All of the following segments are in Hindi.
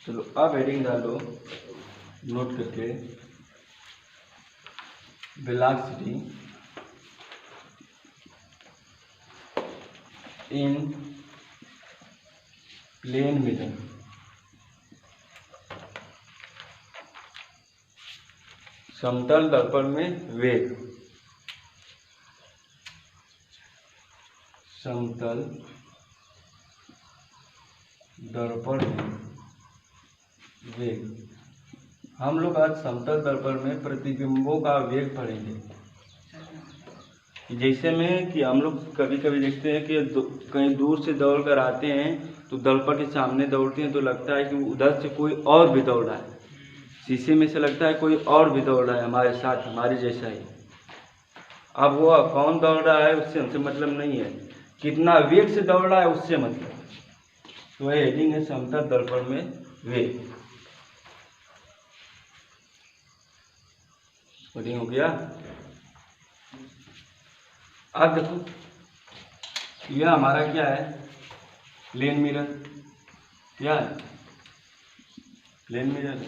चलो अब हेडिंग डालो नोट करके, वेलोसिटी इन प्लेन मिरर, समतल दर्पण में वेग, समतल दर्पण में वेग। हम लोग आज समतल दर्पण में प्रतिबिंबों का वेग पढ़ेंगे। जैसे में कि हम लोग कभी कभी देखते हैं कि कहीं दूर से दौड़ कर आते हैं तो दर्पण के सामने दौड़ते हैं तो लगता है कि उधर से कोई और भी दौड़ रहा है, शीशे में से लगता है कोई और भी दौड़ रहा है हमारे साथ, हमारे जैसा ही। अब वो कौन दौड़ रहा है उससे हमसे मतलब नहीं है, कितना वेग से दौड़ रहा है उससे मतलब। तो यह हेडिंग है समतल दर्पण में वेग। हेडिंग हो गया। अब देखो यह हमारा क्या है, प्लेन मिरर। क्या है? प्लेन मिरर है।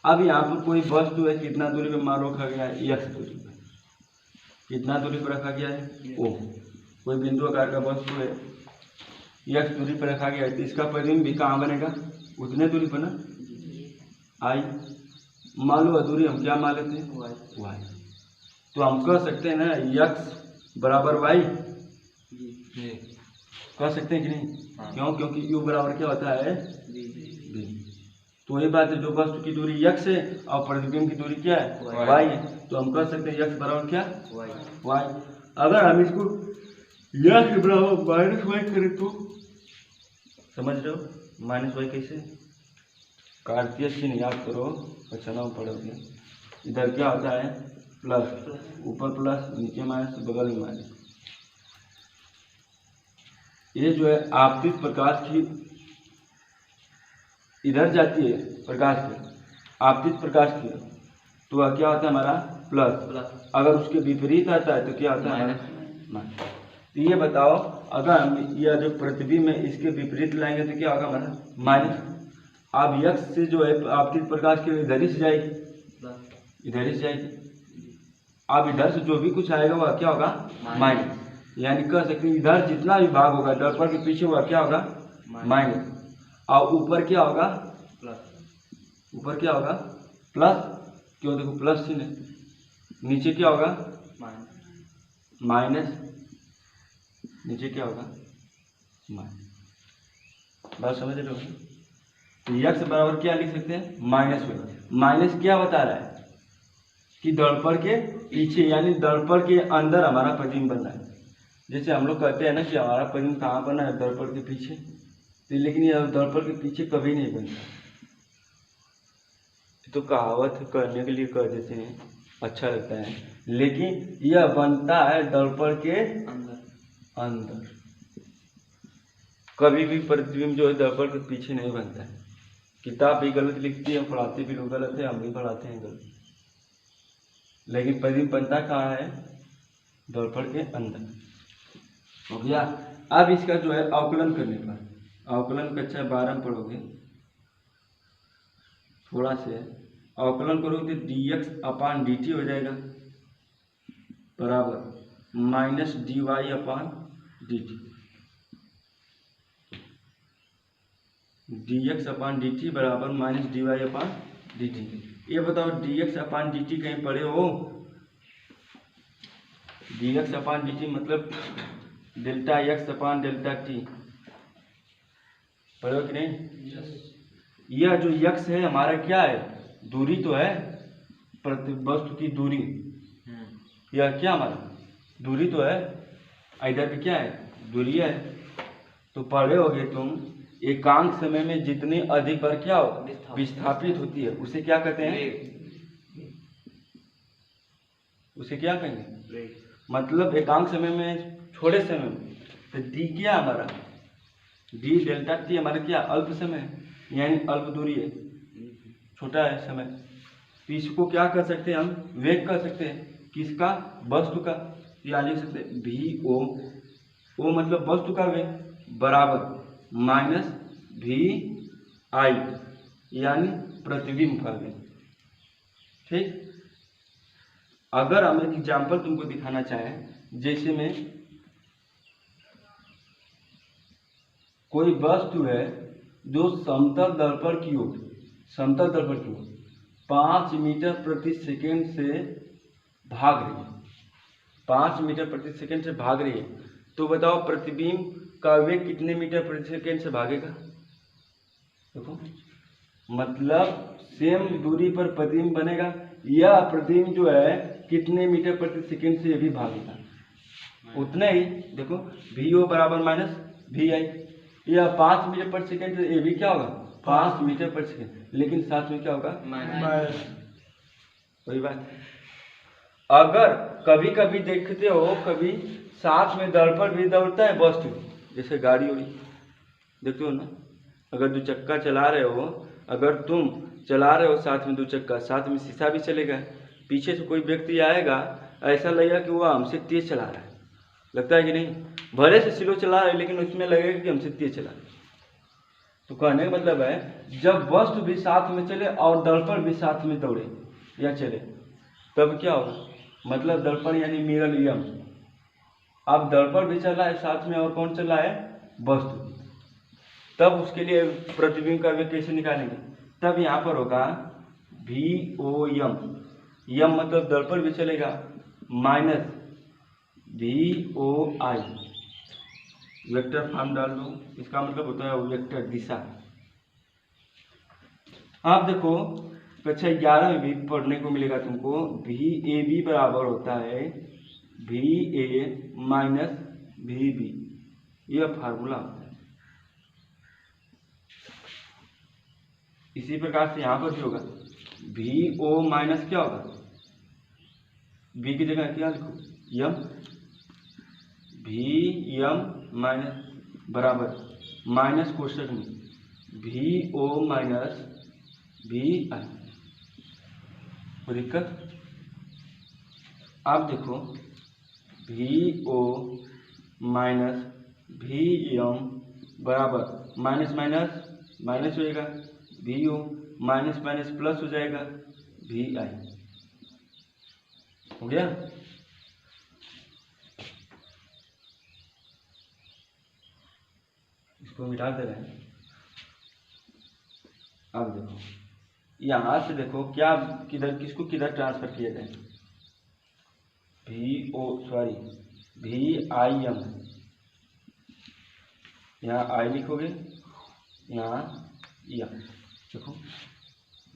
अब यहाँ पर कोई वस्तु है, कितना दूरी पे मान रखा गया है, x दूरी पे। कितना दूरी पर रखा गया है, O। कोई बिंदु आकार का वस्तु है, x दूरी पर रखा गया है, तो इसका प्रतिबिंब भी कहाँ बनेगा, उतने दूरी पर ना, I। मान लो अधूरी हम क्या मान लेते हैं, y। तो हम कह सकते हैं ना x बराबर y, कह सकते हैं कि नहीं? क्यों? क्योंकि u बराबर क्या होता है, v। तो ये बात है, जो वस्तु की दूरी x है और प्रतिबिंब की दूरी क्या है, y है, तो हम कह सकते हैं x बराबर क्या, y। अगर हम इसको x बराबर माइनस y करें तो समझ रहे हो, माइनस y कैसे, कार्तीय चिन्ह याद करो, बचना पड़ोगे। इधर क्या होता है, प्लस, ऊपर प्लस नीचे माइनस बगल में माइनस। ये जो है आपतित प्रकाश की इधर जाती है, प्रकाश की आपतित प्रकाश की, तो वह क्या होता है हमारा प्लस। अगर उसके विपरीत आता है तो क्या होता है, माइनस। तो ये बताओ अगर हम यह जो प्रतिबिंब है इसके विपरीत लाएंगे तो क्या होगा हमारा, माइनस। अब x से जो है आपतित प्रकाश की इधर ही से जाएगी, इधर ही से जाएगी। अब इधर से जो भी कुछ आएगा वह क्या होगा, माइनस। यानी कह सकते हैं इधर जितना भी भाग होगा दर्पण के पीछे वह क्या होगा, माइनस। और ऊपर क्या होगा, प्लस। ऊपर क्या होगा, प्लस, क्यों, देखो प्लस चिन्ह। नीचे क्या होगा, माइनस। नीचे क्या होगा, माइनस। बात समझ रहे हो? तो x बराबर क्या लिख सकते हैं, -1। माइनस क्या बता रहा है कि दर्पण के पीछे, यानी दर्पण के अंदर हमारा प्रतिबिंब बनना है। जैसे हम लोग कहते हैं ना कि हमारा प्रतिबिंब कहाँ बना है, दर्पण के पीछे, तो लेकिन यह दर्पण के पीछे कभी नहीं बनता। तो कहावत करने के लिए कह देते हैं, अच्छा लगता है, लेकिन यह बनता है दर्पण के अंदर। कभी भी प्रतिबिंब जो है दर्पण के पीछे नहीं बनता है। किताब भी गलत लिखती है, पढ़ाते भी लोग गलत है, हम भी पढ़ाते हैं गलत, लेकिन प्रतिबिंब बनता कहाँ है, दर्पण के अंदर। हो गया। अब इसका जो है अवकलन करने पर, अवकलन कक्षा 12 में पढ़ोगे, थोड़ा से अवकलन करोगे तो dx/dt हो जाएगा बराबर -dy/dt। dx/dt बराबर -dy/dt। ये बताओ dx/dt कहीं पढ़े हो, dx/dt मतलब डेल्टा x/डेल्टा t, पढ़े हो कि नहीं? यह जो x है हमारा क्या है, दूरी तो है, प्रति वस्तु की दूरी, यह क्या हमारा दूरी तो है, इधर भी क्या है, दूरी है। तो पढ़े होगे तुम, एकांक समय में जितनी अधिक बार क्या हो, विस्थापित होती है उसे क्या कहते हैं, उसे क्या कहेंगे, मतलब एकांक समय में, छोटे समय में। तो डी क्या हमारा, डी डेल्टा टी हमारा क्या, अल्प समय, यानी अल्प दूरी है, छोटा है समय। तो इसको क्या कर सकते हैं हम, वेग कर सकते हैं, किसका, वस्तु का। या लिख सकते हैं वी ओ मतलब वस्तु का वेग, बराबर -v/i। यानी प्रतिबिंब का वेग। ठीक, अगर हम एक एग्जाम्पल तुमको दिखाना चाहें, जैसे में कोई वस्तु है जो समतल दर्पण की ओर 5 मीटर प्रति सेकेंड से भाग रही है, 5 मीटर प्रति सेकेंड से भाग रही है, तो बताओ प्रतिबिंब का वेग कितने मीटर प्रति सेकेंड से भागेगा? देखो, मतलब सेम दूरी पर प्रतिबिंब बनेगा, यह प्रतिबिंब जो है कितने मीटर प्रति सेकेंड से ये भी भागेगा, उतने ही। देखो VO बराबर माइनस VI, यह 5 मीटर पर सेकेंड से ये भी क्या होगा 5 मीटर पर सेकेंड, लेकिन साथ में क्या होगा माइनस। वही बात। अगर कभी कभी देखते हो, कभी साथ में दर्पण भी दौड़ता है वस्तु, जैसे गाड़ी उड़ी देखते हो ना, अगर 2 चक्का चला रहे हो, अगर तुम चला रहे हो साथ में 2 चक्का, साथ में शीशा भी चलेगा, पीछे से कोई व्यक्ति आएगा, ऐसा लगेगा कि वह हमसे तेज चला रहा है, लगता है कि नहीं? भले से स्लो चला रहा है लेकिन उसमें लगेगा कि हमसे तेज चला रहा है। तो कहने का मतलब है जब वस्तु भी साथ में चले और दर्पण भी साथ में दौड़े या चले, तब क्या होगा? मतलब दर्पण यानी मिरर यम, अब दर्पण भी चल रहा है साथ में, और कौन चल रहा है? वस्तु। तब उसके लिए प्रतिबिंब का वेग कैसे निकालेंगे? तब यहाँ पर होगा VOM, यम मतलब दर्पण भी चलेगा, माइनस VOI, वेक्टर फॉर्म डाल दो, इसका मतलब होता है वेक्टर दिशा। आप देखो कक्षा 11 में भी पढ़ने को मिलेगा तुमको, VAB बराबर होता है VA माइनस VB, यह फार्मूला होता है। इसी प्रकार से यहाँ पर भी होगा VO माइनस क्या होगा, V की जगह क्या लिखो यम, VM माइनस बराबर माइनस कोष्टक में VO माइनस VI। कोई दिक्कत? आप देखो VO माइनस VM बराबर माइनस माइनस माइनस हो जाएगा, VO माइनस माइनस प्लस हो जाएगा VI, हो गया। इसको मिटा दे रहे हैं। अब देखो यहाँ से देखो क्या किधर, किसको किधर ट्रांसफर किया जाए, VIM, यहाँ I लिखोगे, यहाँ यम, देखो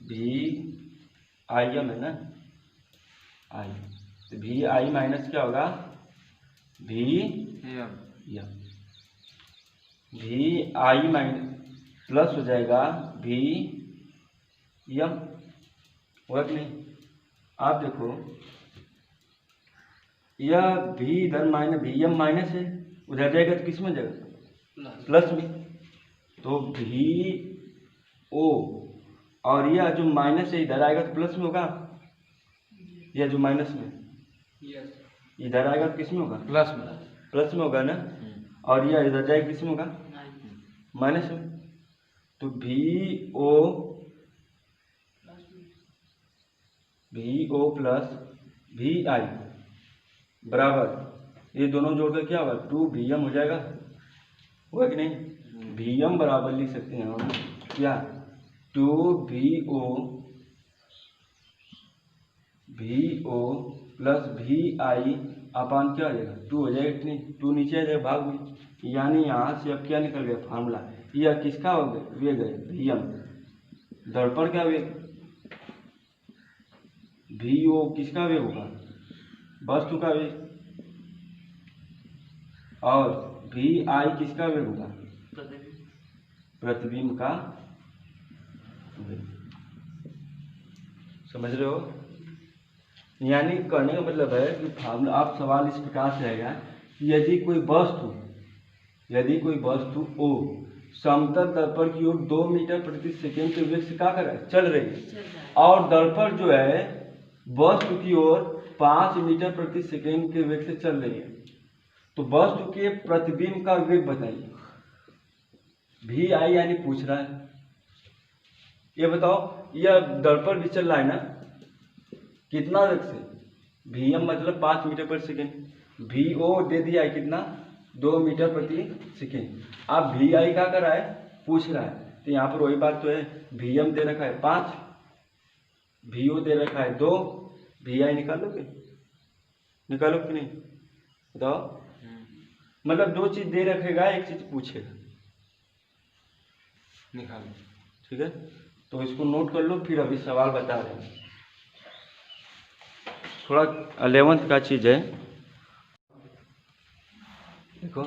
VIM है ना I, तो VI माइनस क्या होगा VIM, VI माइनस प्लस हो जाएगा VIM, होगा कि नहीं? आप देखो यह V इधर माइनस VIM माइनस है, उधर जाएगा तो किस में जाएगा प्लस में, तो VO और यह जो माइनस है इधर आएगा तो प्लस में होगा, यह जो माइनस में इधर आएगा तो किस में होगा प्लस में होगा ना, और यह इधर जाएगा किस में होगा माइनस में, तो VO प्लस VI बराबर, ये दोनों जोड़कर क्या होगा 2VM हो जाएगा, होगा कि नहीं? VM बराबर लिख सकते हैं हम क्या 2VO प्लस VI अपान क्या हो जाएगा 2 हो जाएगा कि नहीं? 2 नीचे आ जाएगा भाग में, यानी यहाँ से अब क्या निकल गया फार्मूला, यह किसका हो गया वेग है VM, दर्पण का वेग, VO किसका वेग होगा वस्तु का वेग, और VI किसका वेग होगा प्रतिबिंब का वेग। समझ रहे हो? यानी कहने का मतलब है कि फार्मूला, आप सवाल इस प्रकार से रहेगा कि यदि कोई वस्तु O समतल दर्पण की ओर 2 मीटर प्रति सेकेंड के वेग से क्या कर रहा है चल रही है, और दर्पण जो है वस्तु की ओर 5 मीटर प्रति सेकेंड के वेग से चल रही है, तो वस्तु के प्रतिबिंब का वेग बताइए। VI यानी पूछ रहा है ये बताओ, यह दर्पण भी चल रहा है ना, कितना वेग से? Vm मतलब 5 मीटर पर सेकेंड, VO दे दिया है कितना, 2 मीटर प्रति सेकेंड। अब VI क्या कर रहा है, पूछ रहा है, तो यहाँ पर वही बात तो है, Vm दे रखा है 5, VO दे रखा है 2, VI निकालोगे, निकालो कि नहीं बताओ? मतलब 2 चीज दे रखेगा, एक चीज पूछेगा, निकालो, ठीक है? तो इसको नोट कर लो, फिर अभी सवाल बता रहे हैं, थोड़ा 11th का चीज है। देखो,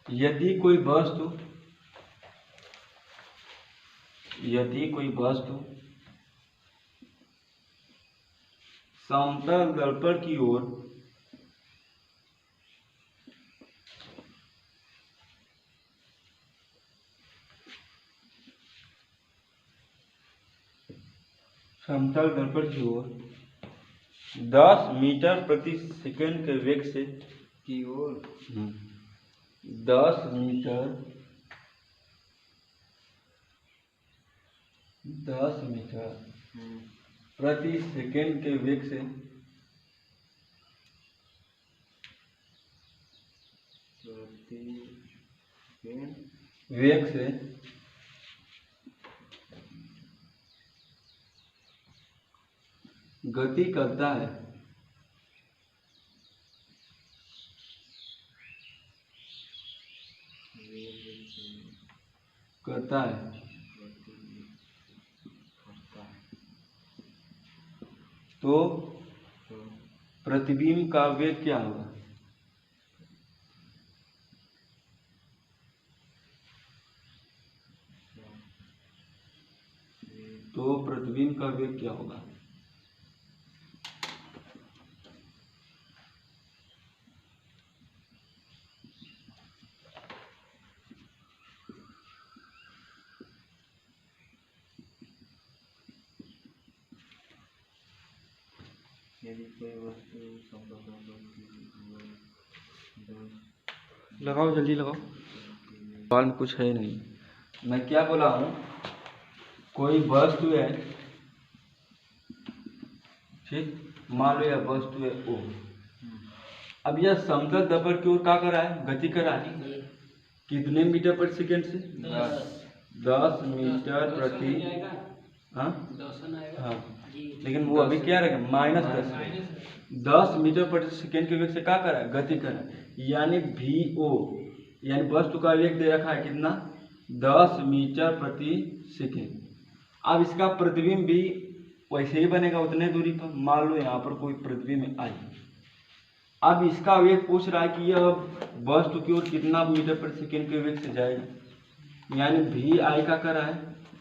यदि कोई वस्तु समतल दर्पण की ओर समतल दर्पण की ओर 10 मीटर प्रति सेकंड के वेग से की ओर 10 मीटर प्रति सेकंड के वेग से गति करता है, तो प्रतिबिंब का वेग क्या होगा? तो प्रतिबिंब का वेग क्या होगा? यदि कोई वस्तु लगाओ, जल्दी लगाओ, सवाल में कुछ है नहीं। मैं क्या बोला हूँ, कोई वस्तु है, ठीक, मान लो यह वस्तु है O। अब यह समतल दर्पण की ओर क्या कर रहा है, गति कर रहा है, कितने मीटर प्रति सेकंड से? 10 मीटर प्रति, हाँ, लेकिन वो अभी क्या रहेगा, -10। 10 मीटर प्रति सेकंड के वेग से क्या कर रहा है, गति कर रहा है, यानी VO, यानी वस्तु का वेग दे रखा है कितना, 10 मीटर प्रति सेकंड। अब इसका प्रतिबिंब भी वैसे ही बनेगा उतने दूरी पर। मान लो यहाँ पर कोई प्रतिबिंब आई, अब इसका वेग पूछ रहा है कि यह वस्तु की ओर कितना मीटर प्रति सेकंड के वेग से जाएगा, यानी VI का कर रहा है,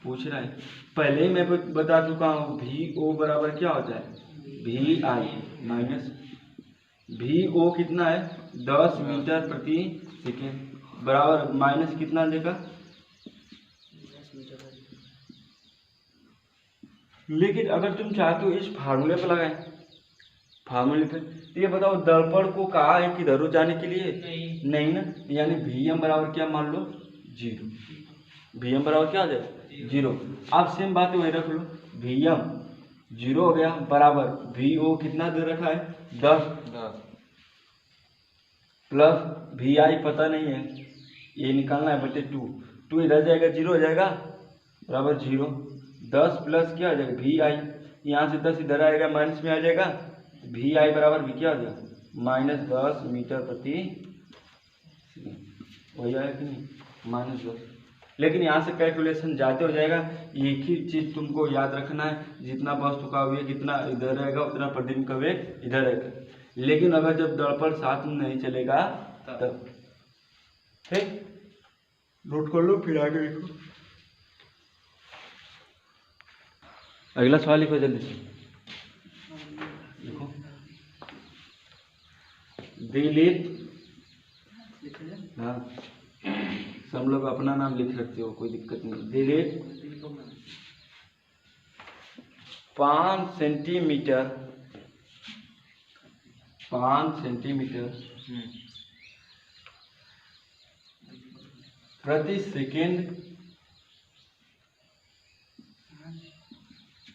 पूछ रहा है। पहले ही मैं बता चुका हूँ, VO बराबर क्या होता है, VI माइनस VO कितना है, 10 मीटर प्रति सेकेंड बराबर माइनस कितना देगा, लेकिन अगर तुम चाहते हो इस फार्मूले पर लगाएं, फार्मूले पे, तो ये बताओ दर्पण को कहा है कि किधर जाने के लिए, नहीं ना, यानी Vm बराबर क्या मान लो, 0। Vm बराबर क्या आ जाए, 0। आप सेम बात वही रख लो, Vm 0 हो गया, बराबर VO कितना दे रखा है, 10 प्लस VI पता नहीं है, ये निकालना है, बटे 2 इधर जाएगा 0 हो जाएगा, बराबर 0। 10 प्लस क्या आ जाएगा, VI, यहाँ से 10 इधर आएगा, माइनस में आ जाएगा, VI बराबर भी क्या आ जाएगा, -10 मीटर प्रति, वही आया कि नहीं, -10। लेकिन यहाँ से कैलकुलेशन जाते हो जाएगा, एक ही चीज तुमको याद रखना है, जितना वस्तु का वेग इतना इधर रहेगा, उतना प्रतिबिंब का वेग इधर रहेगा। लेकिन अगर जब दर्पण साथ में नहीं चलेगा तब, ठीक, नोट कर लो, फिर आगे लिखो। अगला सवाल लिखो जल्दी से, लिखो, दिलीप, हाँ, सब लोग अपना नाम लिख सकते हो, कोई दिक्कत नहीं। दिलीप 5 सेंटीमीटर प्रति सेकेंड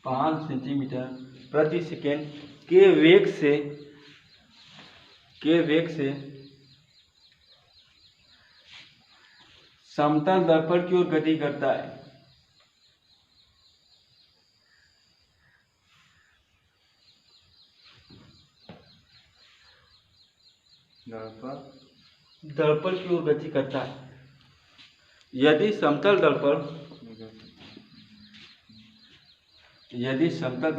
5 सेंटीमीटर प्रति सेकेंड के वेग से समतल दर्पण की ओर गति करता है। दर्पण की ओर गति करता है। यदि समतल दर्पण यदि समतल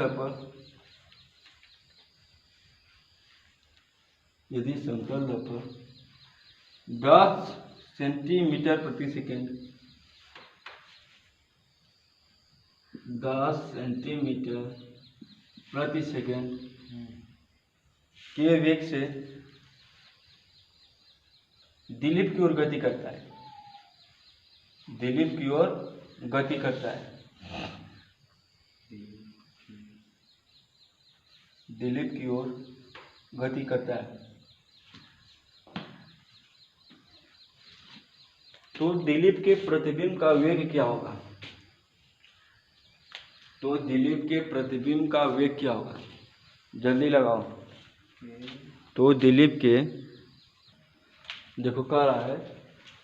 दर्पण 10 सेंटीमीटर प्रति सेकेंड 10 सेंटीमीटर प्रति सेकेंड के वेग से दिलीप की ओर गति करता है। दिलीप की ओर गति करता है। दिलीप की ओर गति करता है। तो दिलीप के प्रतिबिंब का वेग क्या होगा? तो दिलीप के प्रतिबिंब का वेग क्या होगा? जल्दी लगाओ। तो दिलीप के देखो कह रहा है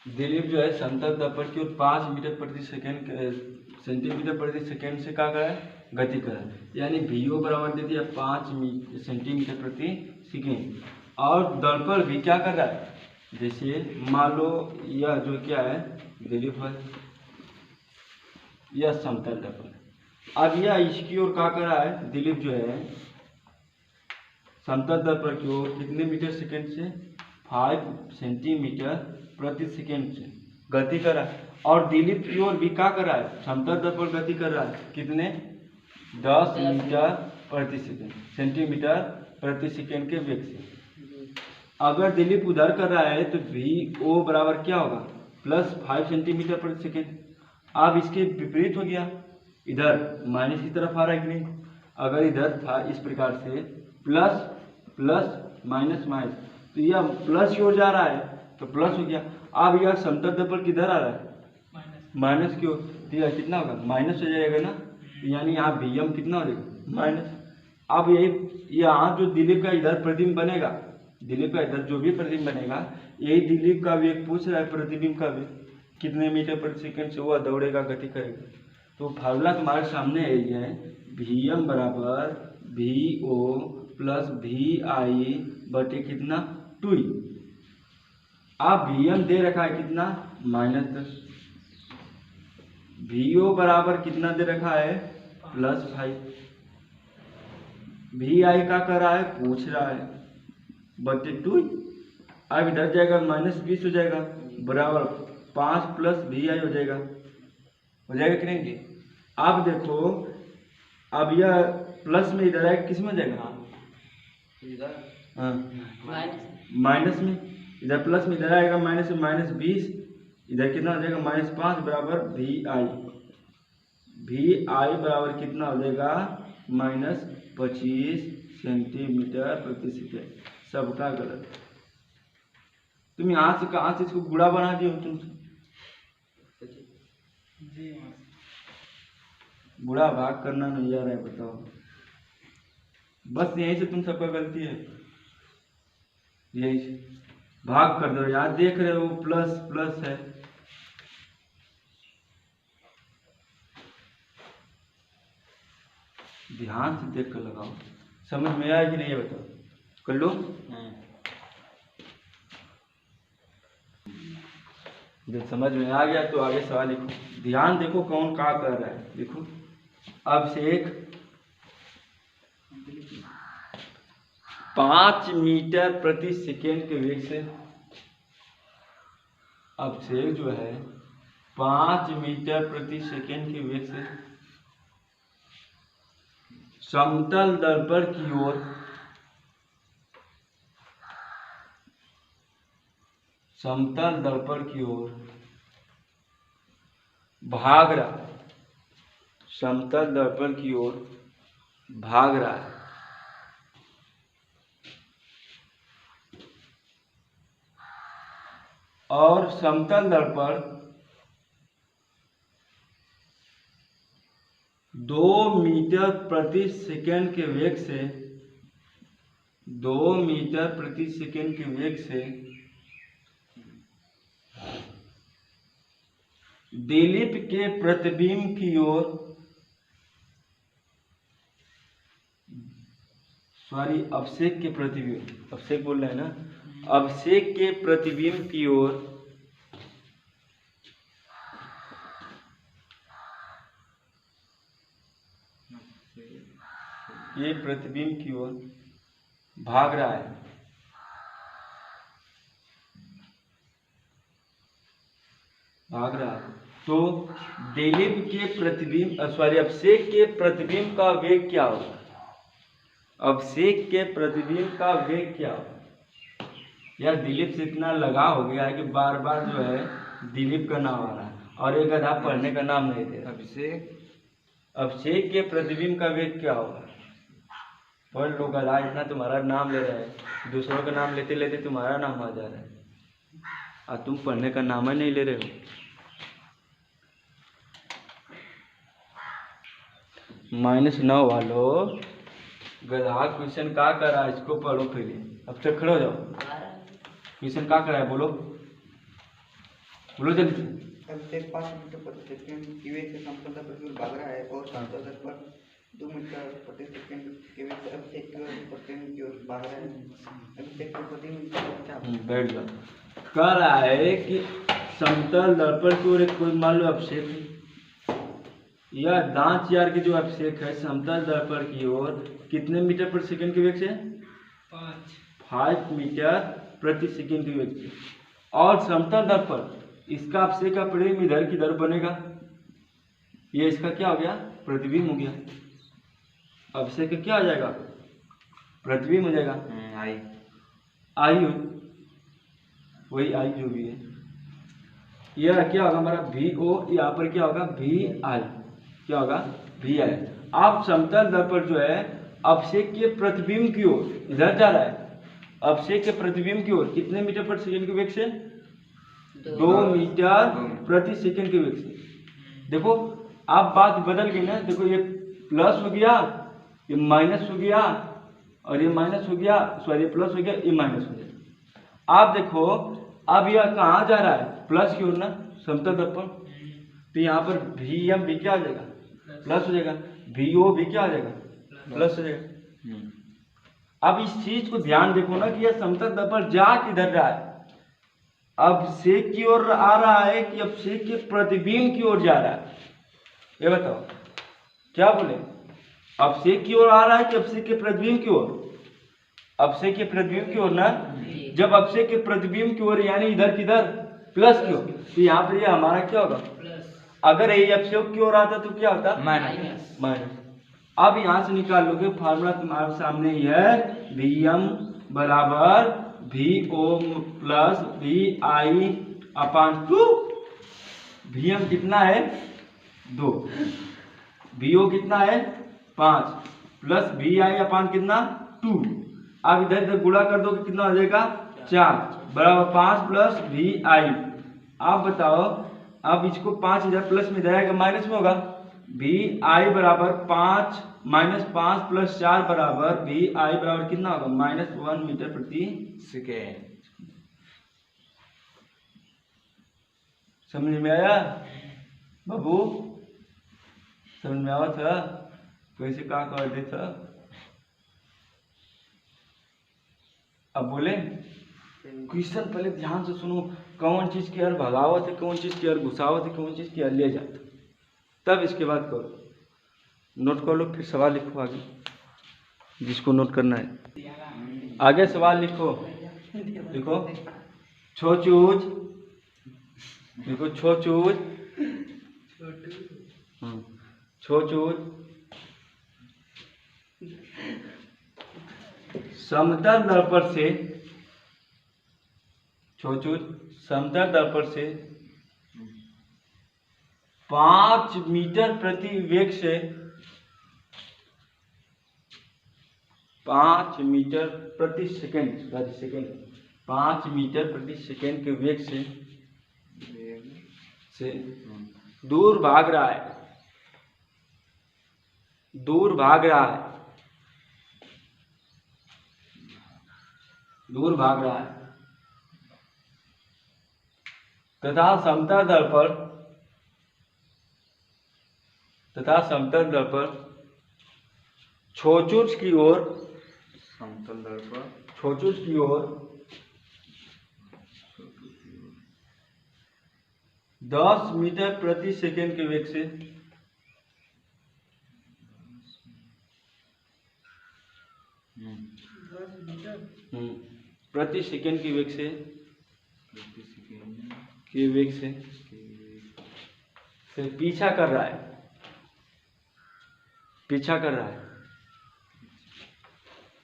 दिलीप जो है समतल दर्पण की ओर 5 मीटर प्रति सेकेंड सेंटीमीटर प्रति सेकेंड से क्या कर रहा है? गति कर रहा है। यानी VO बराबर दे दिया 5 सेंटीमीटर प्रति सेकेंड। और दर्पण भी क्या कर रहा है? जैसे मान लो यह जो क्या है दिलीप है, यह समतल दर्पण। अब यह इसकी ओर क्या कर रहा है? दिलीप जो है समतल दर्पण की ओर कितने मीटर सेकेंड से? 5 सेंटीमीटर प्रति सेकेंड से गति कर रहा है। और दिलीप की ओर भी क्या कर रहा है? समतल दर्पण गति कर रहा है। कितने? 10 मीटर प्रति सेकेंड सेंटीमीटर प्रति सेकेंड के वेग से। अगर दिलीप उधर कर रहा है तो VO बराबर क्या होगा? +5 सेंटीमीटर प्रति सेकेंड। अब इसके विपरीत हो गया, इधर माइनस की तरफ आ रहा है कि नहीं? अगर इधर था इस प्रकार से प्लस प्लस माइनस माइनस, तो यह प्लस की ओर जा रहा है तो प्लस हो गया। अब यह समतल दर्पण किधर आ रहा है? माइनस की ओर, तो यह कितना होगा? माइनस हो जाएगा ना। यानी यहाँ VM कितना हो जाएगा? माइनस। अब यही यहाँ जो दिलीप का इधर प्रतिबिंब बनेगा, दिलीप का इधर जो भी प्रतिबिंब बनेगा, यही दिलीप का वेग पूछ रहा है। प्रतिबिंब का वेग कितने मीटर प्रति सेकेंड से वह दौड़ेगा, गति करेगा। तो फार्मूला तुम्हारे सामने यही है, VM बराबर VO प्लस VI बटे कितना? 2। अब VM दे रखा है कितना? -10। VO बराबर कितना दे रखा है? +5। VI का कर रहा है? पूछ रहा है बटे 2। अब इधर जाएगा -20 हो जाएगा, बराबर 5 प्लस VI हो जाएगा कि नहीं? अब देखो, अब यह प्लस में इधर आएगा, किस में जाएगा? माइनस में। इधर प्लस में इधर आएगा माइनस में, -20 इधर कितना हो जाएगा? -5 बराबर VI। VI बराबर कितना हो जाएगा? -25 सेंटीमीटर प्रति सेकेंड। सबका गलत। तुम यहाँ से कहाँ से इसको गुणा बना दियो? तुम बुरा भाग करना नहीं आ रहा है, बताओ। बस यहीं से तुम सबका गलती है, यही से भाग कर दो। यार देख रहे हो प्लस प्लस है। ध्यान से देख कर लगाओ। समझ में आया कि नहीं, बताओ। कर लो। जब समझ में आ गया तो आगे सवाल लिखो। ध्यान देखो कौन क्या कर रहा है, देखो। अब से एक 5 मीटर प्रति सेकेंड के वेग से, अब से जो है 5 मीटर प्रति सेकेंड के वेग से समतल दर्पण की ओर भाग रहा है। समतल दर्पण की ओर भाग रहा है। और समतल दर्पण 2 मीटर प्रति सेकंड के वेग से 2 मीटर प्रति सेकंड के वेग से दिलीप के प्रतिबिंब की ओर, सॉरी अभिषेक के प्रतिबिंब, अभिषेक बोल रहे हैं ना, अभिषेक के प्रतिबिंब की ओर ये प्रतिबिंब की ओर भाग रहा है, तो दिलीप के प्रतिबिंब, सॉरी अभिषेक के प्रतिबिंब का वेग क्या होगा? अभिषेक के प्रतिबिंब का वेग क्या होगा? यार दिलीप से इतना लगाव हो गया है कि बार बार जो है दिलीप का नाम आ रहा है और एक गधा पढ़ने का नाम नहीं दे। अभिषेक के प्रतिबिंब का वेग क्या होगा? पढ़ लो गधा, इतना तुम्हारा नाम ले रहे हैं, दूसरों का नाम लेते लेते तुम्हारा नाम आ जा रहा है और तुम पढ़ने का नाम ही नहीं ले रहे हो। -9 वालों, गधा क्वेश्चन का कर रहा है, इसको पढ़ो पहले। अब तक खड़े हो जाओ, क्वेश्चन का कर रहा है, बोलो बोलो जल्दी। अभिषेक 5 मीटर प्रति सेकंड की वेग से समतल पर की ओर भाग रहा है और समतल तल पर 2 मीटर प्रति सेकंड की वेग से अभिषेक की ओर प्रतिबिंब की ओर भाग रहा है। अभिषेक के प्रतिबिंब बैठ जाओ। कह रहा है कि समतल दर्पण की ओर एक कोई मान लो अभिषेक है, यह दांत यार के जो अभिषेक है समतल दर्पण की ओर कितने मीटर प्रति सेकंड के वेग से? 5 मीटर प्रति सेकंड के वेग से। और समतल दर्पण, इसका अभिषेक का प्रतिबिंब इधर की तरफ बनेगा, ये इसका क्या हो गया? प्रतिबिंब हो गया। अभिषेक का क्या हो जाएगा? प्रतिबिंब हो जाएगा। आई वही आई जो भी है, यह क्या होगा हमारा VO, यहाँ पर क्या होगा VI, क्या होगा VI। अब समतल दर्पण जो है अभिषेक के प्रतिबिंब की ओर इधर जा रहा है, अभिषेक के प्रतिबिंब की ओर कितने मीटर प्रति सेकंड के वेग से? 2 मीटर प्रति सेकंड के वेग से। देखो अब बात बदल गई ना, देखो ये प्लस हो गया, ये माइनस हो गया और ये माइनस हो गया, सॉरी प्लस हो गया, ये माइनस हो गया। आप देखो अब यह कहाँ जा रहा है? प्लस की ओर ना, समतल दर्पण। तो यहाँ पर VM भी क्या हो जाएगा? प्लस हो जाएगा। VO भी क्या हो जाएगा? प्लस हो जाएगा। अब इस चीज को ध्यान देखो ना कि यह समतल दर्पण जा किधर रहा है? अभिषेक की ओर आ रहा है कि अभिषेक के प्रतिबिंब की ओर जा रहा है? ये बताओ, क्या बोले? अभिषेक की ओर आ रहा है कि अभिषेक के प्रतिबिंब की ओर? अभिषेक के प्रतिबिंब की ओर ना। जब अभिषेक के प्रतिबिंब की ओर यानी इधर किधर? प्लस की ओर, तो यहाँ पर ये हमारा क्या होगा? अगर ये अभिषेक की ओर आता तो क्या होता? माइनस। अब यहाँ से निकाल लोगे फार्मूला तुम्हारे सामने ही है, VM बराबर VO प्लस VI अपान 2। VM कितना है? 2, VO कितना है? 5 प्लस VI अपान कितना? 2। अब इधर इधर गुणा कर दो कि कितना हो जाएगा? 4 बराबर 5 प्लस VI। आप बताओ, अब इसको 5 इधर प्लस में जाएगा माइनस में होगा। VI बराबर 5 माइनस 5 प्लस 4 बराबर VI बराबर कितना होगा? -1 मीटर प्रति सेकेंड। समझ में आया बाबू? समझ में आवा था? कैसे कहा कर दे था? अब बोले क्वेश्चन पहले ध्यान से सुनो, कौन चीज की ओर भगावत है, कौन चीज की ओर घुसावत है, कौन चीज की ओर ले जाता, तब इसके बाद करो। नोट कर लो, फिर सवाल लिखो आगे, जिसको नोट करना है आगे सवाल लिखो। देखो छोचूज, देखो छोचूज, छोचूज समतल दर्पण से, छोचूज समतल दर्पण से 5 मीटर प्रति वेग से 5 मीटर प्रति सेकंड 5 मीटर प्रति सेकंड के वेग से दूर भाग रहा है। दूर भाग रहा है, दूर भाग रहा है तथा समतल दल पर छोचुच की ओर, समतल दल पर छोचुच की ओर 10 मीटर प्रति सेकंड के वेग से प्रति सेकंड के वेग से पीछा कर रहा है,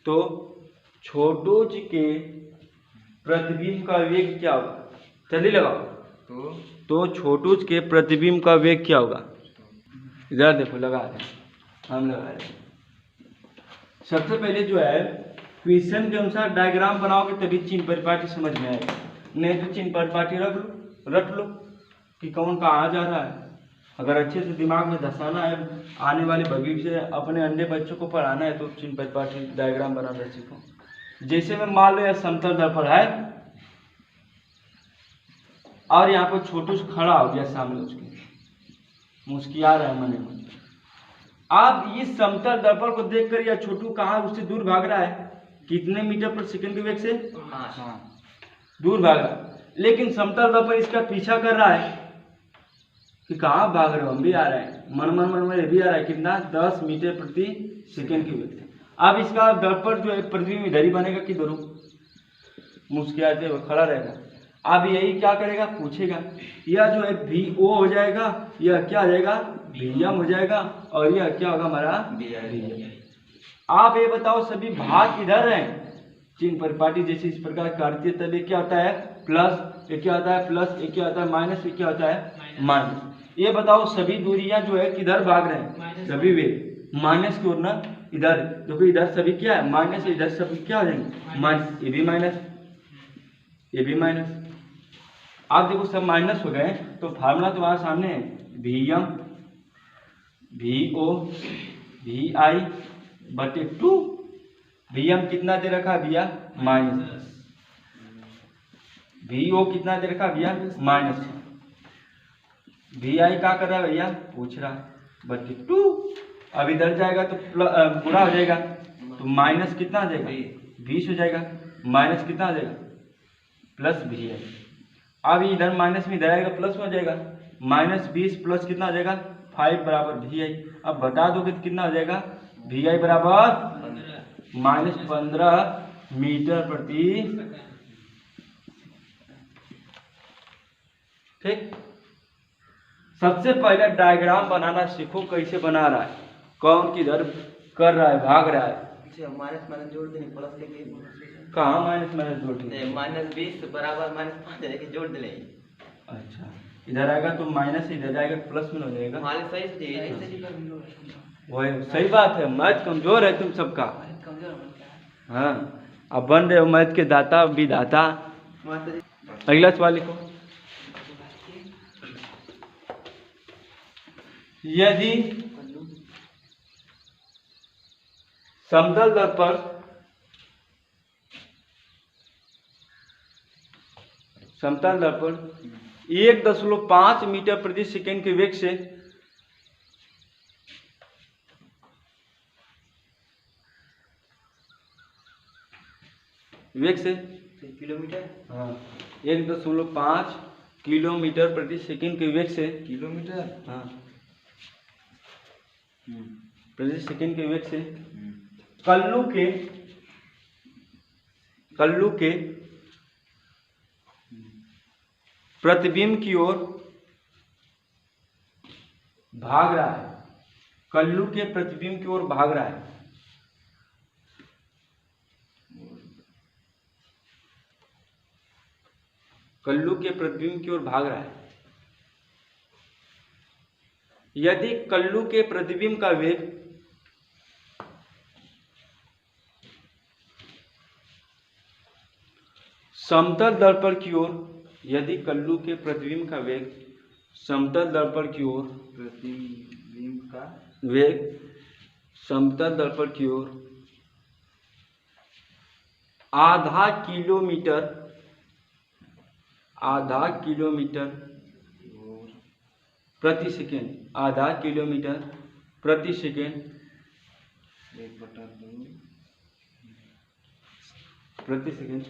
तो छोटूच के प्रतिबिंब का वेग क्या होगा? जल्दी लगाओ। तो छोटूच के प्रतिबिंब का वेग क्या होगा? इधर देखो, लगा रहे हम, लगा रहे। सबसे पहले जो है क्वेश्चन के अनुसार डायग्राम बनाओगे तभी चिन्ह परिपाटी समझ में आएगा, नहीं तो चिन्ह परिपाटी रट लो कि कौन कहाँ जा रहा है। अगर अच्छे से दिमाग में धसाना है, आने वाले भविष्य से अपने अन्य बच्चों को पढ़ाना है, तो चिन्ह परिपाटी डायग्राम बनाना सीखो। जैसे मैं मान लो यह समतल दल पर है और यहाँ पर छोटू से खड़ा हो गया सामने, उसके मुस्किया रहा है मने मन। आप इस समतल दर्पण को देखकर यह छोटू कहाँ उससे दूर भाग रहा है, कितने मीटर पर सेकंड के वेग से? दूर भाग रहा है। लेकिन समतल दर्पण इसका पीछा कर रहा है कि कहाँ भाग रहे हो, हम भी आ रहे हैं, मन में भी आ रहा है, कितना? 10 मीटर प्रति सेकंड के वेग से। अब इसका दर्पण जो है प्रतिबिंब इधर ही बनेगा कि दोनों मुस्कियाते हुए खड़ा रहेगा। अब यही क्या करेगा, पूछेगा। यह जो है VO हो जाएगा, यह क्या हो जाएगा? VM हो जाएगा, और यह क्या होगा हमारा? BM। आप ये बताओ सभी भाग इधर हैं, चिन्ह परिपाटी जैसे इस प्रकार करती है, तब ये क्या होता है? प्लस, ये क्या होता है? प्लस, ये क्या होता है? माइनस, ये क्या होता है? माइनस। ये बताओ सभी दूरियां जो है किधर भाग रहे हैं? सभी वे माइनस की ओर ना, इधर देखो, इधर सभी क्या है? माइनस, इधर सभी क्या हो जाएंगे? माइनस। ये भी माइनस, ये भी माइनस। आप देखो सब माइनस हो गए, तो फार्मूला तुम्हारे सामने है, VM VO VI बटे 2। VM कितना दे रखा है भैया? माइनस। VO कितना दे रखा है भैया? माइनस। VI क्या कर रहा है भैया? पूछ रहा है, बटे 2। अब इधर जाएगा तो पूरा हो जाएगा, तो माइनस कितना आ जाएगा? 20 हो जाएगा। माइनस कितना आ जाएगा? Plus VI। अब इधर माइनस में इधर आएगा, प्लस में हो जाएगा। -20 प्लस कितना आ जाएगा? 5 बराबर VI। अब बता दोगे तो कितना हो जाएगा? VI बराबर -15 मीटर प्रति। ठीक, सबसे पहले डायग्राम बनाना सीखो, कैसे बना रहा है, कौन किधर कर रहा है, भाग रहा है। माइनस जोड़ देने, प्लस लेके कहाँ माइनस जोड़ देंगे? -20 बराबर -5 लेके जोड़ देने। अच्छा, इधर आएगा तो माइनस, इधर जाएगा प्लस में हो जाएगा। वही सही बात है, मैथ कमजोर है तुम सबका। हाँ, अब बन रहे हो मैथ के दाता विदाता। अगला सवाल लिखो। यदि समतल दल पर समतल दल पर 1.5 मीटर प्रति सेकंड के वेग से किलोमीटर, हाँ, 1.5 किलोमीटर प्रति सेकंड के वेग से, किलोमीटर, हाँ, प्रति सेकंड के वेग से कल्लू के प्रतिबिंब की ओर भाग रहा है। कल्लू के प्रतिबिंब की ओर भाग रहा है। कल्लू के प्रतिबिंब की ओर भाग रहा है। यदि कल्लू के प्रतिबिंब का वेग समतल दर्पण की ओर, यदि कल्लू के प्रतिबिंब का वेग समतल दर्पण की ओर, प्रतिबिंब का वेग समतल दर्पण की ओर आधा किलोमीटर प्रति सेकेंड, आधा किलोमीटर प्रति सेकेंड 1/2 प्रति सेकेंड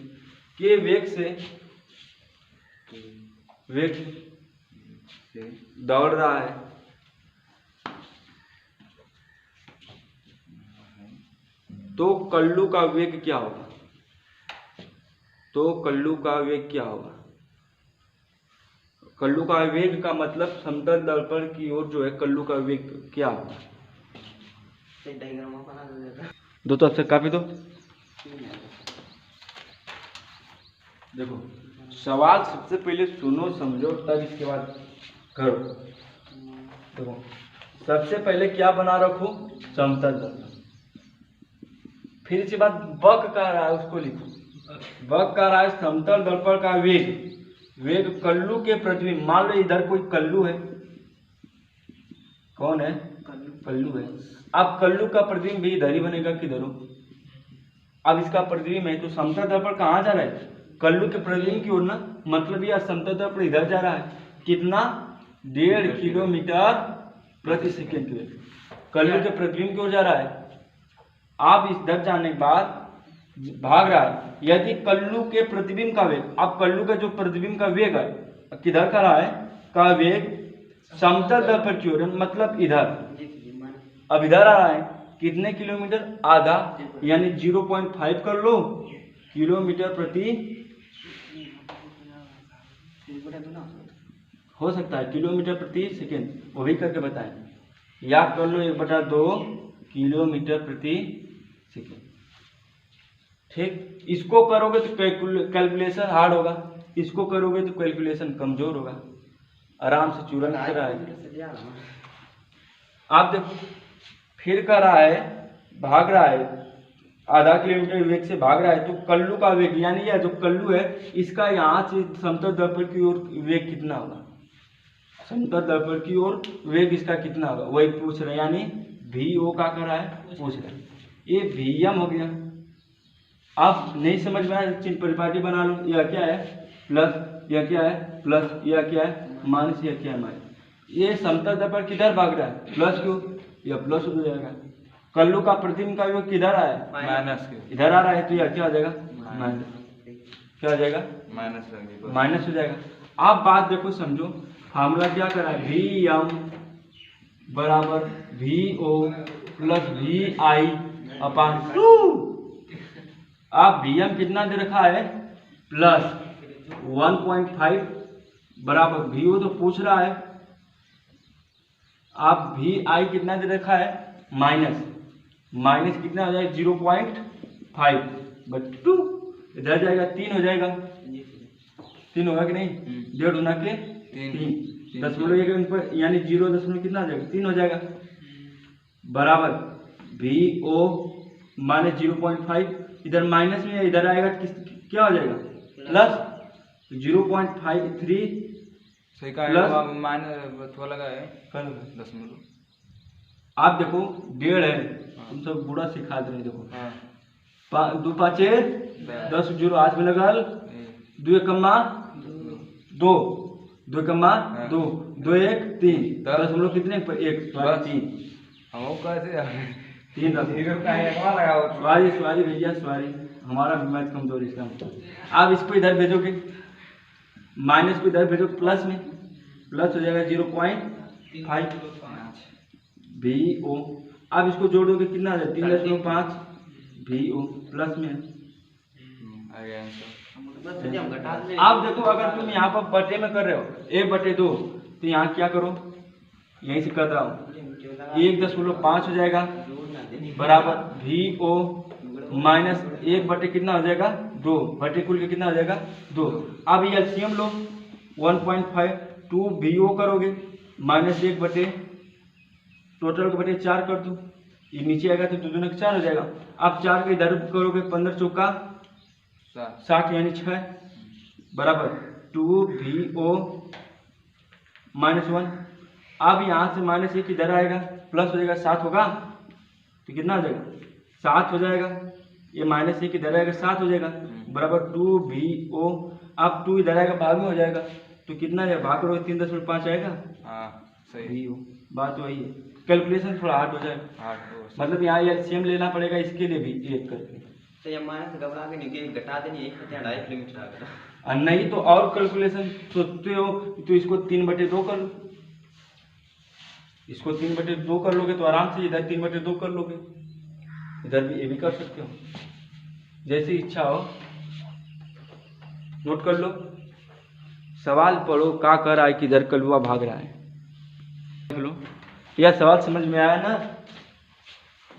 के वेग से दौड़ रहा है। तो कल्लू का वेग क्या होगा? कल्लू का वेग का मतलब समतल दर्पण की ओर जो है कल्लू का वेग क्या होगा? दो तो आपसे काफी दो। देखो सवाल सबसे पहले सुनो समझो तब इसके बाद करो। देखो सबसे पहले क्या बना रखो? समतल दर्पण। फिर इसके बाद वक्र कह रहा है उसको लिखो। वक्र कह रहा है समतल दर्पण का वेग कल्लू के प्रतिबिंब। मान लो इधर कोई कल्लू है। कौन है? कल्लू है। अब कल्लू का प्रतिबिंब भी इधर ही बनेगा किधर हो? अब इसका प्रतिबिंब है तो समतल दर्पण कहाँ जा रहा है? कल्लू के प्रतिबिंब की ओर ना। मतलब यह समतल दर्पण इधर जा रहा है। कितना? 1.5 किलोमीटर प्रति सेकेंड के कल्लू के प्रतिबिंब की ओर जा रहा है। आप इधर जाने के बाद भाग रहा है। यदि कल्लू के प्रतिबिंब का वेग, अब कल्लू का जो प्रतिबिंब का वेग है किधर का रहा है? का वेग समतल दर्पण की ओर, मतलब इधर। अब इधर आ रहा है कितने किलोमीटर? आधा, यानी 0.5 कर लो किलोमीटर प्रति, हो सकता है किलोमीटर प्रति सेकेंड, वो भी करके बताएं। या कर लो 1/2 किलोमीटर प्रति सेकेंड। ठीक, इसको करोगे तो कैलकुलेशन हार्ड होगा, इसको करोगे तो कैलकुलेशन कमजोर होगा। आराम से चूरन कर रहा है। आप देखो फिर कर रहा है, भाग रहा है, आधा किलोमीटर वेग से भाग रहा है। तो कल्लू का वेग, यानी यह जो कल्लू है इसका यहाँ से समतल दर्पण की ओर वेग कितना होगा? समतल दर्पण की ओर वेग इसका कितना होगा वही पूछ रहे हैं। यानी VO का कर रहा है, पूछ रहे हैं। ये VM हो गया। आप नहीं समझ में आया चिन्ह परिपाटी बना लो। यह क्या है? प्लस, यह क्या है? प्लस, यह क्या है? माइनस, यह क्या है? माइनस। ये समतल दर्पण किधर भाग रहा है? प्लस क्यों? यह प्लस हो जाएगा। कल्लू का प्रतिबिंब का योग किधर आया है? माइनस के इधर आ रहा है। तो यह क्या हो जाएगा? माइनस। क्या हो जाएगा? माइनस हो जाएगा। आप बात देखो समझो, फार्मूला क्या कर रहा है? VM बराबर VO प्लस VI/2। आप VM कितना दे रखा है? प्लस 1.5 बराबर VO तो पूछ रहा है। आप VI कितना दे रखा है? माइनस कितना हो जाएगा? 0.5/2। इधर जाएगा 3 हो जाएगा। 3 होगा कि नहीं? 1.5 गुना के 3 0.1 यानी 0 कितना हो जाएगा? 3 हो जाएगा। बराबर VO माइनस 0.5, इधर माइनस में इधर आएगा क्या हो जाएगा? प्लस 0.53 प्लस दशमलव। आप देखो 1.5 है, तुम सब बुरा सिखा दे। देखो 2 5 10 0 हाथ में लगल 2 एकम्मा 2 2 एकम्मा 2 2 1 3 दशमलव कितने? 1 3 सॉरी भैया सॉरी, हमारा मैथ कमजोर इसका। आप इसको इधर भेजोगे, माइनस को इधर भेजो प्लस में, प्लस हो जाएगा 0.5 VO। अब इसको जोड़ोगे कितना आ जाएगा? 3.5 VO प्लस में। आप देखो अगर तुम यहाँ पर बटे में कर रहे हो 1/2 तो यहाँ क्या करो? यहीं से कर रहा हूँ 1.5 हो जाएगा बराबर VO माइनस 1 कितना हो जाएगा? 2 बटे कुल के कितना हो जाएगा? 2। अब ये एलसीएम लो 1.5 2 VO करोगे माइनस 1 टोटल के बटे 4 कर दो, ये नीचे आएगा तो 2 दूना 4 हो जाएगा। अब 4 के इधर करोगे 15 चौका 60 यानी 6 बराबर 2 VO माइनस 1। अब यहाँ से -1 इधर आएगा प्लस हो जाएगा 7 होगा तो तो कितना हो जाएगा 7 हो जाएगा। ये -1 इधर आएगा 7 हो जाएगा बराबर 2VO। अब 2 इधर आएगा भाग में हो जाएगा तो कितना जाएगा भाग करोगे 3.5 आएगा। हाँ सही। VO बात वही है। कैलकुलेशन थोड़ा हार्ड हो जाएगा, 8 मतलब यहाँ एलसीएम लेना पड़ेगा इसके लिए भी एक करके। तो ये माइनस घबरा के नहीं घटा देनी 1/2 किलोमीटर आ गया। और नहीं तो और कैलकुलेशन सोचते हो तो इसको 3/2 कर लो, इसको 3/2 कर लोगे तो आराम से इधर 3/2 कर लोगे, इधर भी ये भी कर सकते हो, जैसी इच्छा हो। नोट कर लो, सवाल पढ़ो का कर रहा है, किधर कलुआ भाग रहा है। देख लो यह सवाल समझ में आया ना,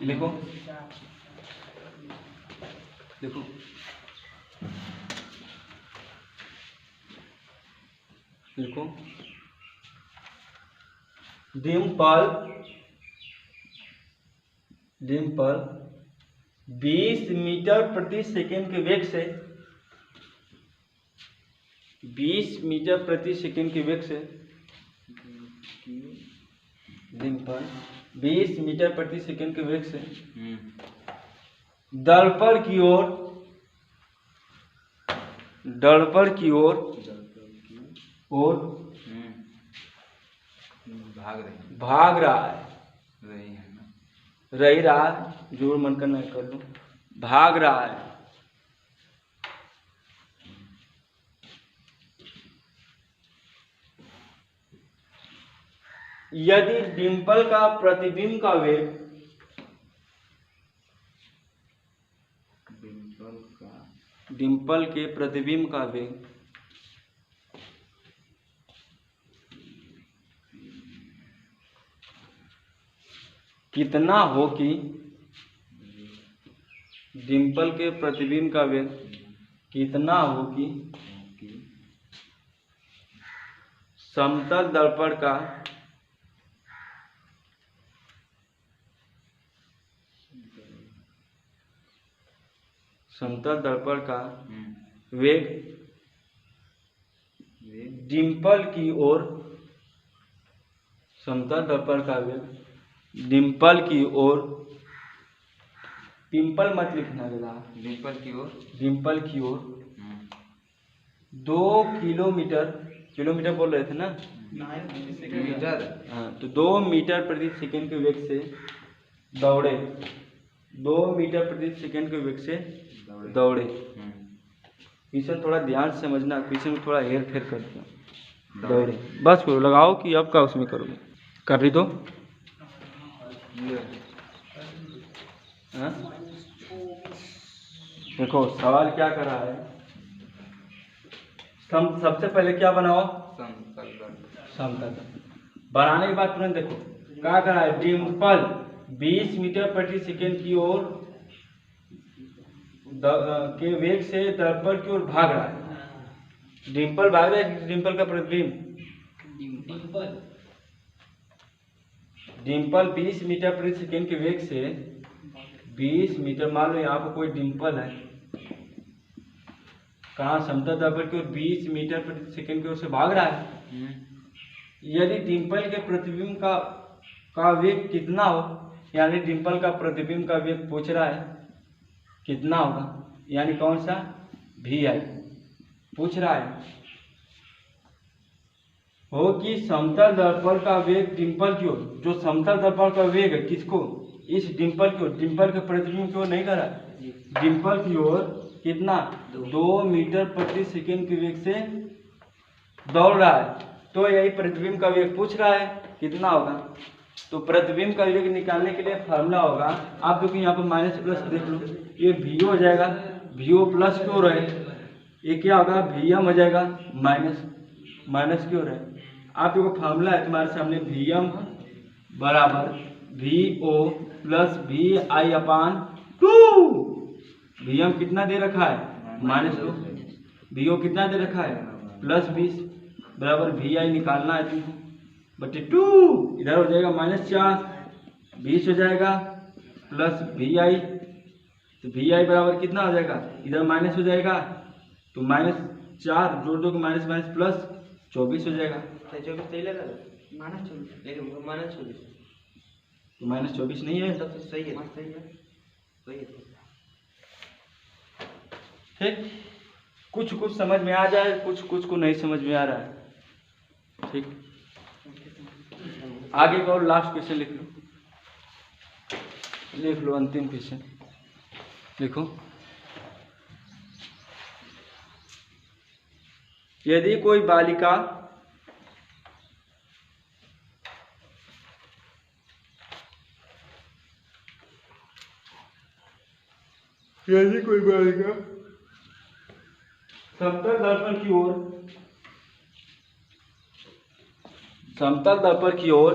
लिखो देखो लिखो डिम्पल 20 मीटर प्रति सेकंड के वेग से 20 मीटर प्रति सेकंड के वेग से डिम्पल 20 मीटर प्रति सेकंड के वेग से दर्पण की ओर भाग रहा है, रही रहा है, जोर मन करना कर लो, भाग रहा है। यदि डिम्पल का प्रतिबिंब का वेग डिम्पल के प्रतिबिंब का वेग कितना हो कि डिम्पल के प्रतिबिंब का वेग कितना हो कि समतल दर्पण का वेग डिम्पल की ओर समतल दर्पण का वेग डिम्पल की ओर पिंपल मत लिखना बेटा, डिम्पल की ओर 2 किलोमीटर बोल रहे थे ना, हाँ तो 2 मीटर प्रति सेकंड के वेग से दौड़े, 2 मीटर प्रति सेकंड के वेग से दौड़े। क्वेश्चन थोड़ा ध्यान से समझना, क्वेश्चन में थोड़ा हेर फेर कर दिया। दौड़े बस करो, लगाओ कि अब का उसमें करोगे, कर रही दो। हाँ? देखो सवाल क्या कर रहा है, सबसे पहले क्या बनाओ समतल। बनाने के बाद तुरंत देखो क्या कर रहा है, डिम्पल 20 मीटर प्रति सेकंड की ओर के वेग से दर्पण की ओर भाग रहा है। डिम्पल भाग रहा है, डिम्पल का प्रतिबिंब डिम्पल 20 मीटर प्रति सेकंड के वेग से 20 मीटर, मान लो यहाँ पर कोई डिम्पल है, कहाँ समतल दर्पण की ओर 20 मीटर प्रति सेकंड की ओर से भाग रहा है। यदि डिम्पल के प्रतिबिंब का वेग कितना हो, यानी डिम्पल का प्रतिबिंब का वेग पूछ रहा है कितना होगा, यानी कौन सा VI पूछ रहा है, हो कि समतल दर्पण का वेग डिम्पल की ओर, जो समतल दर्पण का वेग है किसको, इस डिम्पल की ओर, डिम्पल के प्रतिबिंब की ओर नहीं कर रहा है, डिम्पल की ओर कितना 2 मीटर प्रति सेकंड के वेग से दौड़ रहा है, तो यही प्रतिबिंब का वेग पूछ रहा है कितना होगा। तो प्रतिबिंब का वेग निकालने के लिए फार्मूला होगा, आप देखो यहाँ पर माइनस प्लस देख लो, ये VO हो जाएगा, VO प्लस की ओर है, ये क्या होगा VM हो जाएगा, माइनस की ओर है। आप देखो फार्मूला है तुम्हारे सामने, VM बराबर VO प्लस VI/2। VM कितना दे रखा है -2, VO कितना दे रखा है +20 बराबर VI निकालना है तुमको बटे 2, इधर हो जाएगा -4, 20 हो जाएगा प्लस VI, तो VI बराबर कितना हो जाएगा, इधर माइनस हो जाएगा तो -4 जोड़ दो माइनस प्लस 24 हो जाएगा। तो -24 नहीं है? सबसे सही है, सही है, सही है। ठीक, कुछ कुछ समझ में आ जाए, कुछ कुछ को नहीं समझ में आ रहा है। ठीक, आगे का और लास्ट क्वेश्चन लिख लो, लिख लो अंतिम क्वेश्चन लिखो। यदि कोई बालिका समतल दर्पण की ओर समतल दर्पण की ओर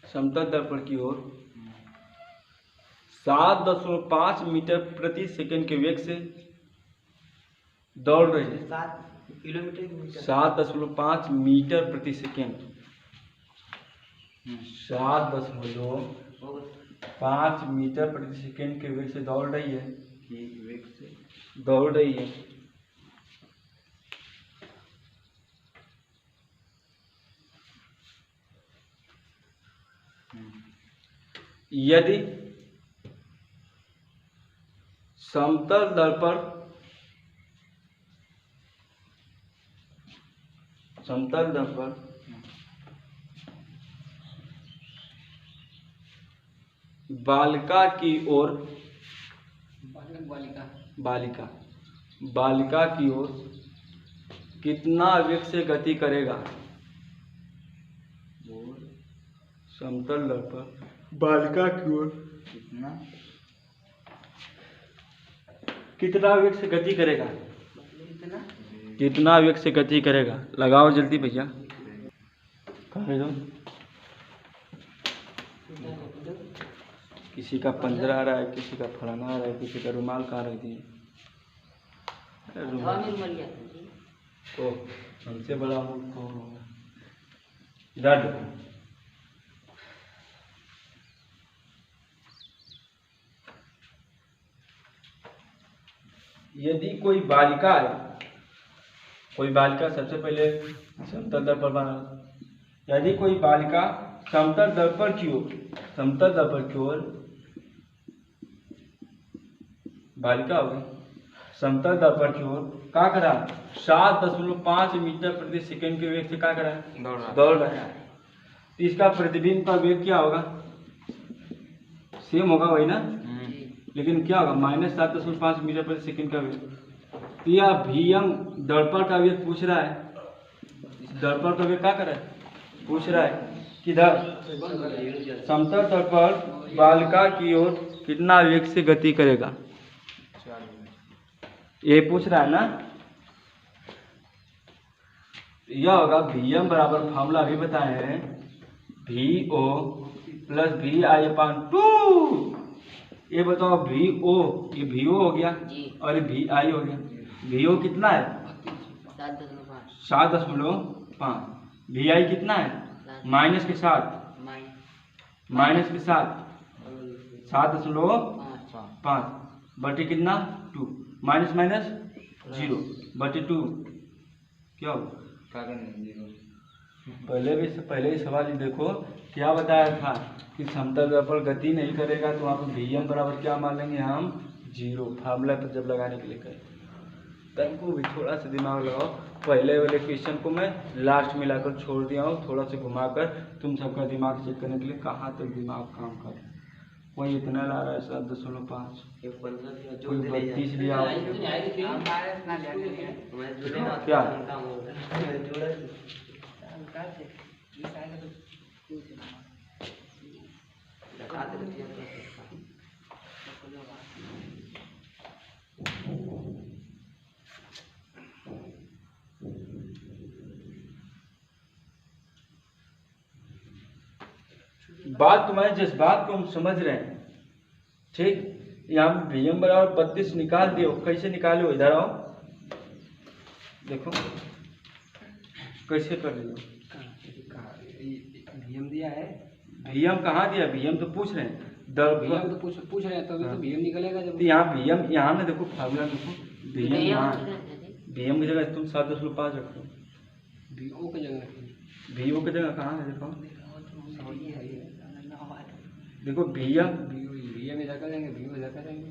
समतल दर्पण की ओर 7.5 मीटर प्रति सेकंड के वेग से दौड़ रही है। 7 किलोमीटर की मीटर 7.5 मीटर प्रति सेकंड, 7.5 मीटर प्रति सेकंड के वेग से दौड़ रही है, वेग से दौड़ रही है। यदि समतल दर्पण बालिका की ओर बालिका की ओर कितना वेग से गति करेगा? समतल दर्पण बालिका की ओर कितना वेग से गति करेगा? कितना वेग से गति करेगा? लगाओ जल्दी भैया। किसी का 15 आ रहा है, किसी का फलाना आ रहा है, किसी का रुमाल कहाँ रख दिए? तो हमसे बड़ा मूर्ख कौन होगा? इधर देखो, यदि कोई बालिका है, कोई बालिका सबसे पहले समतल दर्पण बना। यदि कोई बालिका समतल दर्पण की ओर बालिका हो गई, समतल दर्पण की ओर क्या करा? 7.5 मीटर प्रति सेकंड के वेग से क्या करा? दौड़ रहा है। तो इसका प्रतिबिंब का वेग क्या होगा? सेम होगा वही ना, लेकिन क्या होगा? -7.5 मीटर प्रति सेकंड का वेग। तो यह Vm दर्पण का वेग पूछ रहा है, दर्पण का वेग क्या कर रहा है? पूछ रहा है किधर? समतल दर्पण बालिका की ओर कितना वेग से गति करेगा, ये पूछ रहा है ना। यह होगा Vm बराबर, फॉर्मूला अभी बताए हैं, VO + VI/2। ये बताओ VO, ये VO हो गया और ये VI हो गया। VO कितना है? 7.5। VI कितना है? माइनस के साथ 7.5 बटे कितना? 2 माइनस 0 बटे 2 क्या होगा? पहले ही सवाल ही देखो क्या बताया था कि समतल दर्पण गति नहीं करेगा, तो वहाँ पर Vm बराबर क्या मान लेंगे हम? 0। फार्मूला पर जब लगाने के लिए करें, तुमको भी थोड़ा सा दिमाग लगाओ। पहले वाले क्वेश्चन को मैं लास्ट में लाकर छोड़ दिया हूँ, थोड़ा सा घुमाकर तुम सबका दिमाग चेक करने के लिए कहाँ तक दिमाग काम कर रहा है। कोई इतना ला रहा है 7.5, कोई 32 लिया क्या? बात तुम्हारे जज्बात को हम समझ रहे हैं, ठीक। यहाँ Vm बराबर 32 निकाल दियो। कैसे निकालो? इधर आओ, देखो कैसे कर लियो। Vm दिया है, Vm कहाँ दिया? Vm तो पूछ रहे हैं, Vm तो पूछ रहे हैं, तभी तो Vm निकलेगा जब। यहाँ Vm यहाँ में देखो, फार्मूला देखो, Vm यहाँ VM की जगह तुम 7.5 रख लो। VO की जगह VO की जगह कहाँ है देखो, देखो VM इधर करेंगे, VO इधर करेंगे।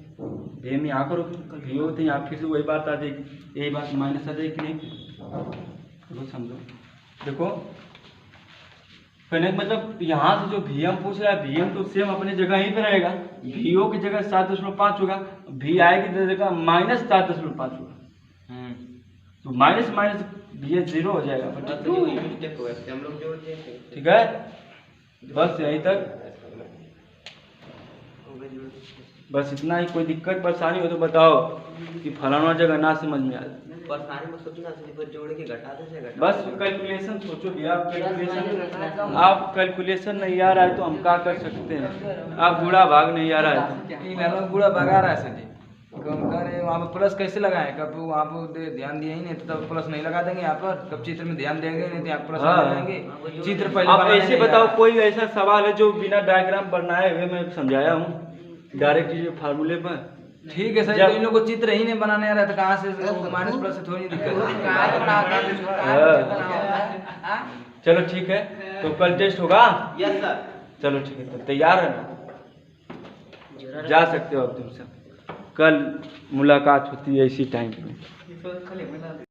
VM यहाँ करो, VO तो यहाँ फिर से वही बात आ जाएगी, यही बात माइनस आ जाएगी कि नहीं, वो समझो। देखो कहने का मतलब यहाँ से जो VM पूछ रहा है, VM तो सेम अपनी जगह ही पे रहेगा, VO की जगह 7.5 होगा, V आएगी तो जगह -7.5 होगा, तो माइनस माइनस ये 0 हो जाएगा। हम लोग जोड़ते हैं। ठीक है, बस यहीं तक, बस इतना ही। कोई दिक्कत परेशानी हो तो बताओ कि फलाना जगह ना समझ में आ जाए। परेशानी में सोचना सिर्फ जोड़ के घटा दे, बस कैलकुलेशन सोचो भैया, आप कैलकुलेशन नहीं आ रहा है तो हम क्या कर सकते हैं, आप बूढ़ा भाग नहीं आ रहा है तो बूढ़ा भगा रहा है सर जी, कम करे वहाँ पर प्लस कैसे लगाएं, कब वहाँ पर ध्यान दिया ही नहीं तो तब प्लस नहीं लगा देंगे यहाँ पर, कब चित्र में ध्यान देंगे नहीं तो यहाँ प्लस हाँ। लगाएंगे। चित्र पहले आप बनाने ऐसे नहीं बताओ, आ कोई ऐसा सवाल है जो बिना डायग्राम बनाए हुए मैं समझाया हूँ डायरेक्ट ये फार्मूले पर। रहा। ठीक है सर, जब- तो इन लोग को चित्र ही नहीं बनाने आ रहा था, कहाँ से माइनस प्लस से थोड़ी दिक्कत है। चलो ठीक है, तो कल टेस्ट होगा। Yes sir. चलो ठीक है, तो तैयार है ना, जा सकते हो अब तुम सब, कल मुलाकात होती है इसी टाइम पे।